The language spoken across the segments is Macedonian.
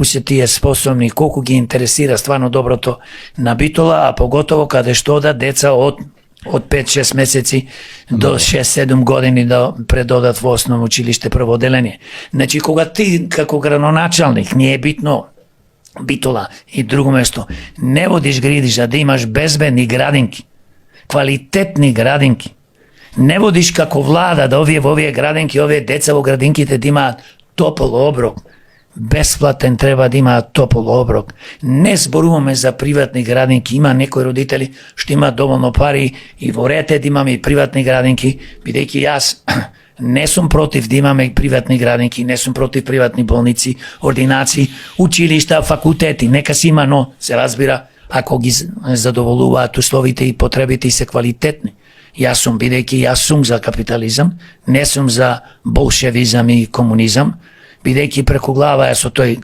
колку се тие способни, колку ги интересира стварно доброто на Битола, а поготово каде што одат деца од 5-6 месеци до 6-7 години да предодат во основно училиште прво оделение. Значи, кога ти како градоначалник, не е битно Битола и друго место, не водиш грижа да имаш безбедни градинки, квалитетни градинки, не водиш како влада да во овие градинки, овие деца во градинките да имаат топол оброк, бесплатен треба да имаат топол оброк. Не зборуваме за приватни градинки, има некои родители што имаат доволно пари и во ред да имаме и приватни градинки, бидејќи јас не сум против да имаме приватни градинки, не сум против приватни болници, ординации, училишта, факултети, нека си има, но се разбира ако ги задоволуваат условите и потребите и се квалитетни. Јас сум, бидејќи јас сум за капитализам, не сум за болшевизам и комунизам, бидејќи преку глава е со тој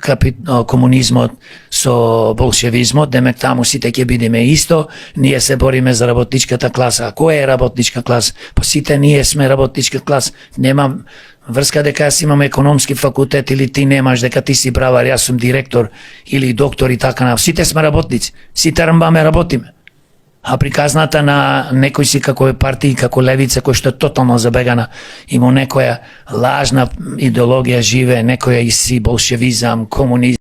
комунизмот, со болшевизмот, демек таму сите ќе бидеме исто, ние се бориме за работничката класа. А која е работничка класа? Па сите ние сме работничка класа. Нема врска дека јас имам економски факултет или ти немаш, дека ти си бравар, јас сум директор или доктор и така на. Сите сме работници, сите рмбаме работиме. А приказната на некој си како е партии, како левица, кој што е тотално забегана, има некоја лажна идеологија живе, некоја и си болшевизам, комунизам,